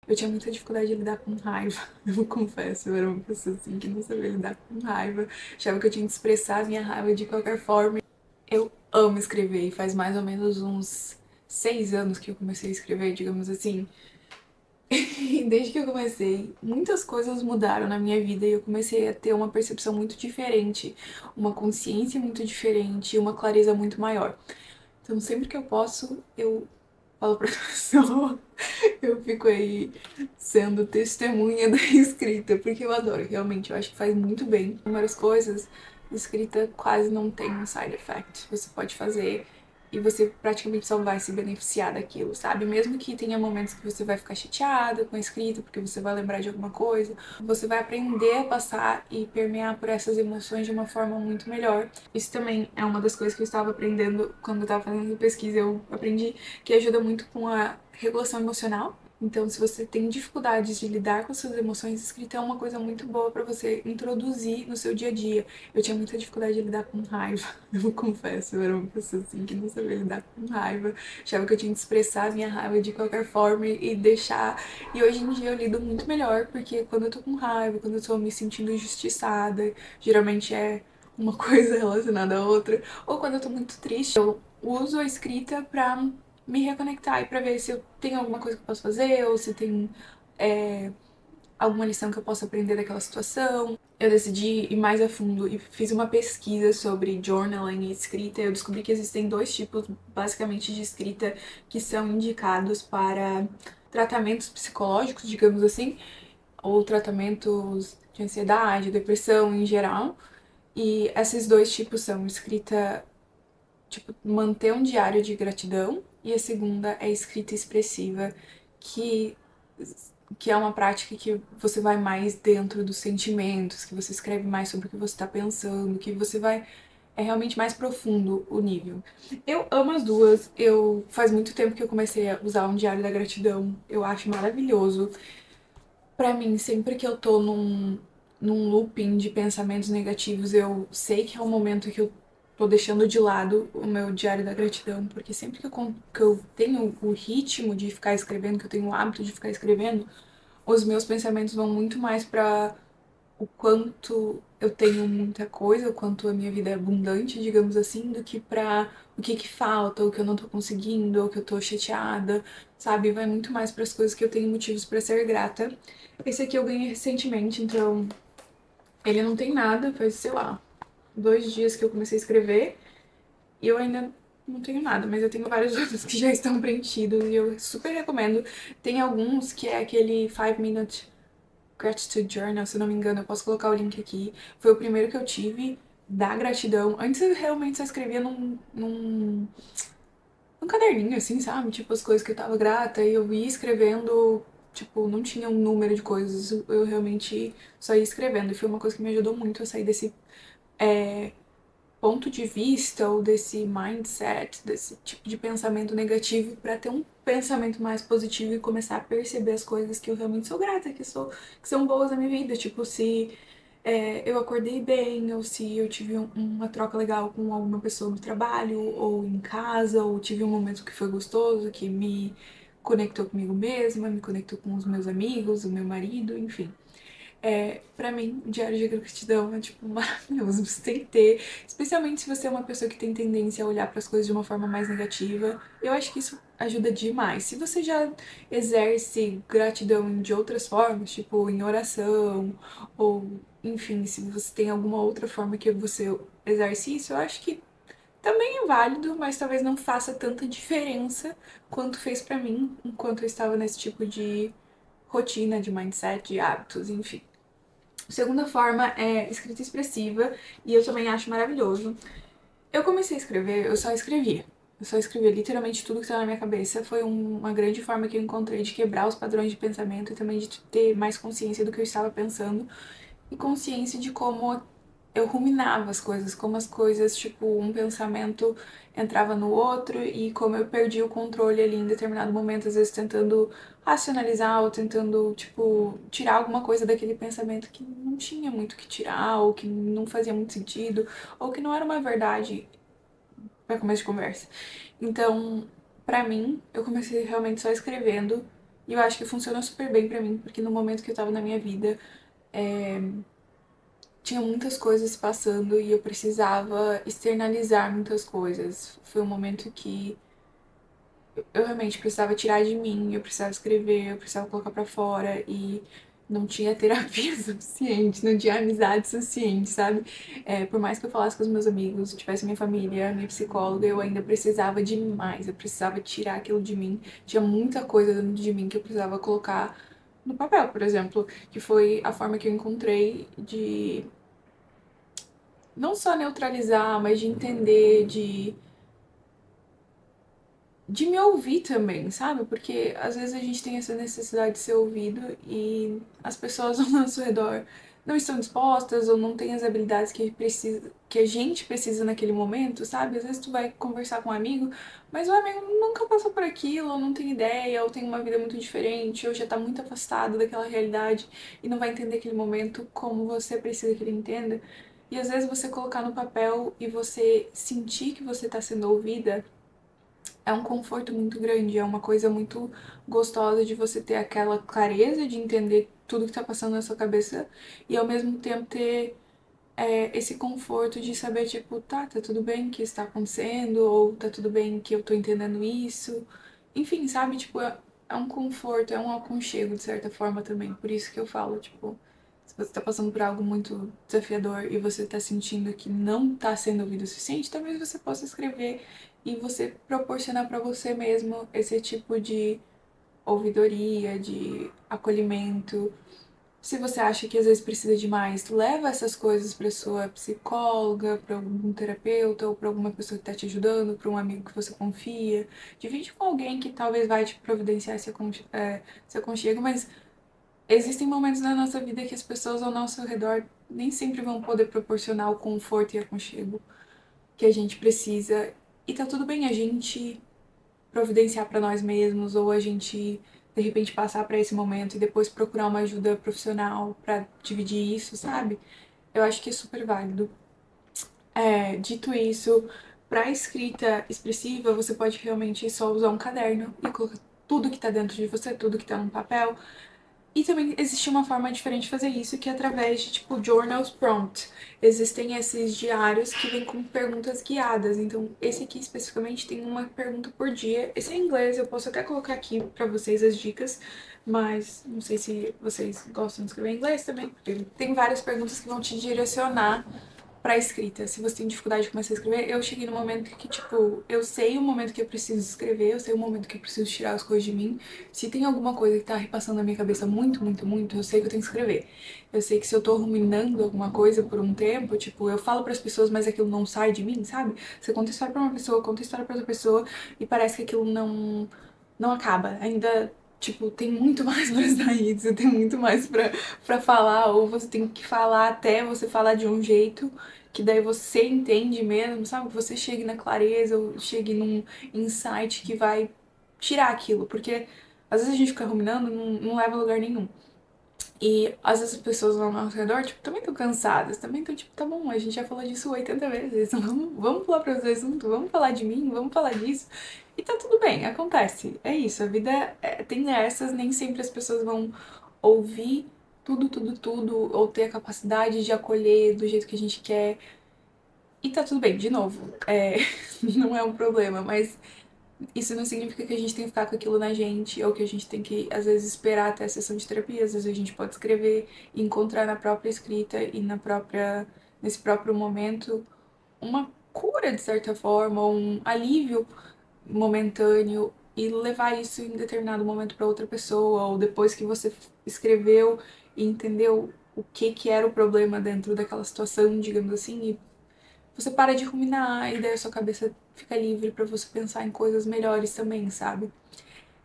Eu tinha muita dificuldade de lidar com raiva, eu confesso. Eu era uma pessoa assim que não sabia lidar com raiva. Achava que eu tinha que expressar a minha raiva de qualquer forma. Eu amo escrever e faz mais ou menos uns 6 anos que eu comecei a escrever, digamos assim. E desde que eu comecei, muitas coisas mudaram na minha vida e eu comecei a ter uma percepção muito diferente, uma consciência muito diferente e uma clareza muito maior. Então, sempre que eu posso, eu falo pra pessoa, eu fico aí sendo testemunha da escrita, porque eu adoro, realmente, eu acho que faz muito bem. Várias coisas, escrita quase não tem um side effect. Você pode fazer e você praticamente só vai se beneficiar daquilo, sabe? Mesmo que tenha momentos que você vai ficar chateada com a escrita, porque você vai lembrar de alguma coisa, você vai aprender a passar e permear por essas emoções de uma forma muito melhor. Isso também é uma das coisas que eu estava aprendendo quando eu estava fazendo pesquisa. Eu aprendi que ajuda muito com a regulação emocional. Então, se você tem dificuldades de lidar com as suas emoções, escrita é uma coisa muito boa para você introduzir no seu dia a dia. Eu tinha muita dificuldade de lidar com raiva, eu confesso. Eu era uma pessoa assim que não sabia lidar com raiva. Achava que eu tinha que expressar a minha raiva de qualquer forma e deixar. E hoje em dia eu lido muito melhor, porque quando eu tô com raiva, quando eu tô me sentindo injustiçada, geralmente é uma coisa relacionada a outra, ou quando eu tô muito triste, eu uso a escrita pra me reconectar e pra ver se eu tenho alguma coisa que eu posso fazer ou se tem alguma lição que eu possa aprender daquela situação. Eu decidi ir mais a fundo e fiz uma pesquisa sobre journaling e escrita. Eu descobri que existem dois tipos, basicamente, de escrita que são indicados para tratamentos psicológicos, digamos assim, ou tratamentos de ansiedade, depressão em geral. E esses dois tipos são escrita, tipo, manter um diário de gratidão, e a segunda é escrita expressiva, que, que é uma prática que você vai mais dentro dos sentimentos, que você escreve mais sobre o que você está pensando, que você vai. É realmente mais profundo o nível. Eu amo as duas. Eu faz muito tempo que eu comecei a usar um diário da gratidão. Eu acho maravilhoso. Pra mim, sempre que eu tô num looping de pensamentos negativos, eu sei que é um momento que eu tô deixando de lado o meu diário da gratidão, porque sempre que eu tenho o ritmo de ficar escrevendo, que eu tenho o hábito de ficar escrevendo, os meus pensamentos vão muito mais pra o quanto eu tenho muita coisa, o quanto a minha vida é abundante, digamos assim, do que pra o que que falta, o que eu não tô conseguindo, ou que eu tô chateada, sabe? Vai muito mais para as coisas que eu tenho motivos pra ser grata. Esse aqui eu ganhei recentemente, então ele não tem nada, faz, sei lá, 2 dias que eu comecei a escrever e eu ainda não tenho nada, mas eu tenho vários outros que já estão preenchidos e eu super recomendo. Tem alguns que é aquele 5 Minute Gratitude Journal, se não me engano, eu posso colocar o link aqui. Foi o primeiro que eu tive da gratidão. Antes eu realmente só escrevia num caderninho, assim, sabe? Tipo, as coisas que eu tava grata e eu ia escrevendo, tipo, não tinha um número de coisas, eu realmente só ia escrevendo. E foi uma coisa que me ajudou muito a sair desse ponto de vista ou desse mindset, desse tipo de pensamento negativo para ter um pensamento mais positivo e começar a perceber as coisas que eu realmente sou grata, que são boas na minha vida. Tipo, se eu acordei bem, ou se eu tive uma troca legal com alguma pessoa no trabalho, ou em casa, ou tive um momento que foi gostoso, que me conectou comigo mesma, me conectou com os meus amigos, o meu marido, enfim. Pra mim, o diário de gratidão é, tipo, maravilhoso. Você tem que ter, especialmente se você é uma pessoa que tem tendência a olhar para as coisas de uma forma mais negativa. Eu acho que isso ajuda demais. Se você já exerce gratidão de outras formas, tipo em oração, ou enfim, se você tem alguma outra forma que você exerce isso, eu acho que também é válido, mas talvez não faça tanta diferença quanto fez pra mim enquanto eu estava nesse tipo de rotina, de mindset, de hábitos, enfim. A segunda forma é escrita expressiva, e eu também acho maravilhoso. Eu comecei a escrever, eu só escrevia. Eu só escrevia literalmente tudo que estava na minha cabeça. Foi uma grande forma que eu encontrei de quebrar os padrões de pensamento e também de ter mais consciência do que eu estava pensando e consciência de como eu ruminava as coisas, como as coisas, tipo, um pensamento entrava no outro e como eu perdi o controle ali em determinado momento, às vezes tentando racionalizar ou tentando, tipo, tirar alguma coisa daquele pensamento que não tinha muito o que tirar, ou que não fazia muito sentido, ou que não era uma verdade para começo de conversa. Então, pra mim, eu comecei realmente só escrevendo E eu acho que funciona super bem pra mim, porque no momento que eu tava na minha vida, é, tinha muitas coisas se passando e eu precisava externalizar muitas coisas. Foi um momento que eu realmente precisava tirar de mim, eu precisava escrever, eu precisava colocar pra fora e não tinha terapia suficiente, não tinha amizade suficiente, sabe? Por mais que eu falasse com os meus amigos, tivesse minha família, minha psicóloga, eu ainda precisava de mais, eu precisava tirar aquilo de mim. Tinha muita coisa dentro de mim que eu precisava colocar no papel, por exemplo, que foi a forma que eu encontrei de não só neutralizar, mas de entender, de me ouvir também, sabe? Porque às vezes a gente tem essa necessidade de ser ouvido e as pessoas ao nosso redor não estão dispostas ou não têm as habilidades que a gente precisa naquele momento, sabe? Às vezes tu vai conversar com um amigo, mas o amigo nunca passou por aquilo, ou não tem ideia, ou tem uma vida muito diferente, ou já tá muito afastado daquela realidade e não vai entender aquele momento como você precisa que ele entenda. E às vezes você colocar no papel e você sentir que você tá sendo ouvida é um conforto muito grande, é uma coisa muito gostosa de você ter aquela clareza de entender tudo que tá passando na sua cabeça e ao mesmo tempo ter esse conforto de saber, tipo, tá tudo bem que isso tá acontecendo, ou tá tudo bem que eu tô entendendo isso. Enfim, sabe, tipo, é um conforto, é um aconchego de certa forma também. Por isso que eu falo, tipo, se você tá passando por algo muito desafiador e você tá sentindo que não tá sendo ouvido o suficiente, talvez você possa escrever e você proporcionar pra você mesmo esse tipo de ouvidoria, de acolhimento. Se você acha que às vezes precisa de mais, leva essas coisas para sua psicóloga, para algum terapeuta ou para alguma pessoa que está te ajudando, para um amigo que você confia. Divide com alguém que talvez vai te providenciar esse aconchego, mas existem momentos na nossa vida que as pessoas ao nosso redor nem sempre vão poder proporcionar o conforto e aconchego que a gente precisa. E tá tudo bem a gente providenciar para nós mesmos ou a gente de repente passar para esse momento e depois procurar uma ajuda profissional para dividir isso, sabe? Eu acho que é super válido. Dito isso, para escrita expressiva, você pode realmente só usar um caderno e colocar tudo que tá dentro de você, tudo que tá no papel, e também existe uma forma diferente de fazer isso, que é através de, tipo, journals prompt. Existem esses diários que vêm com perguntas guiadas. Então, esse aqui especificamente tem uma pergunta por dia. Esse é em inglês, eu posso até colocar aqui pra vocês as dicas, mas não sei se vocês gostam de escrever em inglês também, porque tem várias perguntas que vão te direcionar pra escrita. Se você tem dificuldade de começar a escrever, eu cheguei no momento que, tipo, eu sei o momento que eu preciso escrever, eu sei o momento que eu preciso tirar as coisas de mim. Se tem alguma coisa que tá repassando na minha cabeça muito, muito, muito, eu sei que eu tenho que escrever. Eu sei que se eu tô ruminando alguma coisa por um tempo, tipo, eu falo pras pessoas, mas aquilo não sai de mim, sabe? Você conta história pra uma pessoa, conta história pra outra pessoa, e parece que aquilo não acaba. Ainda, tipo, tem muito mais pra sair, você tem muito mais pra falar, ou você tem que falar até você falar de um jeito que daí você entende mesmo, sabe? Que você chegue na clareza ou chegue num insight que vai tirar aquilo, porque às vezes a gente fica ruminando, não leva a lugar nenhum. E às vezes as pessoas ao nosso redor, tipo, também estão cansadas, também estão, tipo, tá bom, a gente já falou disso 80 vezes, vamos pular para outro assunto, vamos falar de mim, vamos falar disso. E tá tudo bem, acontece, é isso, a vida tem dessas, nem sempre as pessoas vão ouvir tudo, tudo, tudo, ou ter a capacidade de acolher do jeito que a gente quer. E tá tudo bem, de novo, não é um problema, mas isso não significa que a gente tem que ficar com aquilo na gente, ou que a gente tem que, às vezes, esperar até a sessão de terapia. Às vezes a gente pode escrever e encontrar na própria escrita e nesse próprio momento uma cura, de certa forma, um alívio momentâneo e levar isso em determinado momento para outra pessoa, ou depois que você escreveu e entendeu o que era o problema dentro daquela situação, digamos assim, você para de ruminar e daí a sua cabeça fica livre pra você pensar em coisas melhores também, sabe?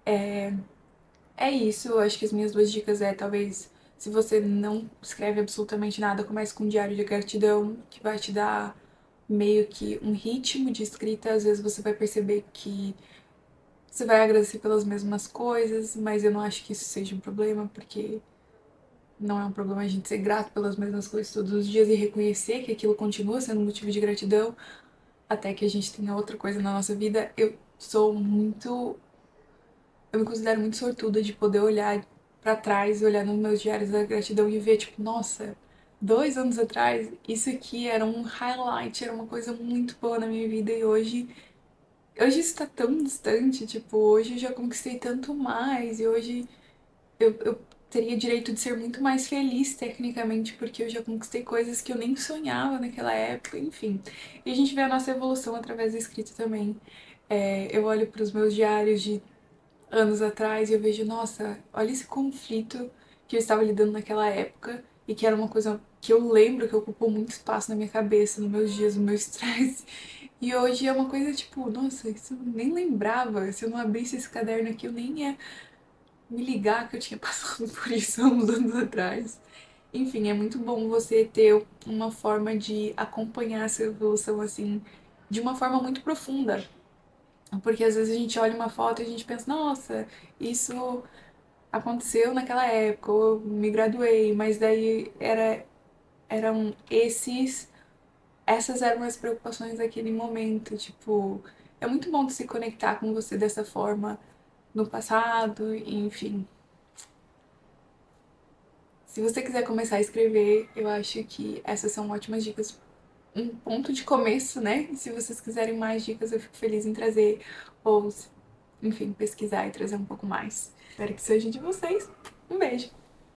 É isso, eu acho que as minhas duas dicas talvez se você não escreve absolutamente nada, comece com um diário de gratidão, que vai te dar meio que um ritmo de escrita, às vezes você vai perceber que você vai agradecer pelas mesmas coisas, mas eu não acho que isso seja um problema, porque não é um problema a gente ser grato pelas mesmas coisas todos os dias e reconhecer que aquilo continua sendo um motivo de gratidão, até que a gente tenha outra coisa na nossa vida. Eu sou muito Eu me considero muito sortuda de poder olhar pra trás, olhar nos meus diários da gratidão e ver, tipo, nossa, 2 anos atrás, isso aqui era um highlight, era uma coisa muito boa na minha vida e hoje isso tá tão distante, tipo, hoje eu já conquistei tanto mais e hoje eu teria direito de ser muito mais feliz tecnicamente, porque eu já conquistei coisas que eu nem sonhava naquela época, enfim. E a gente vê a nossa evolução através da escrita também. Eu olho para os meus diários de anos atrás e eu vejo, nossa, olha esse conflito que eu estava lidando naquela época e que era uma coisa que eu lembro que ocupou muito espaço na minha cabeça, nos meus dias, no meu estresse. E hoje é uma coisa tipo, nossa, isso eu nem lembrava. Se eu não abrisse esse caderno aqui, eu nem ia me ligar que eu tinha passado por isso há uns anos atrás. Enfim, é muito bom você ter uma forma de acompanhar essa evolução assim, de uma forma muito profunda. Porque às vezes a gente olha uma foto e a gente pensa, nossa, isso aconteceu naquela época, ou eu me graduei, mas daí eram essas eram as preocupações daquele momento, tipo, é muito bom de se conectar com você dessa forma no passado, enfim. Se você quiser começar a escrever, eu acho que essas são ótimas dicas, um ponto de começo, né? E se vocês quiserem mais dicas, eu fico feliz em trazer, ou, enfim, pesquisar e trazer um pouco mais. Espero que seja de vocês. Um beijo!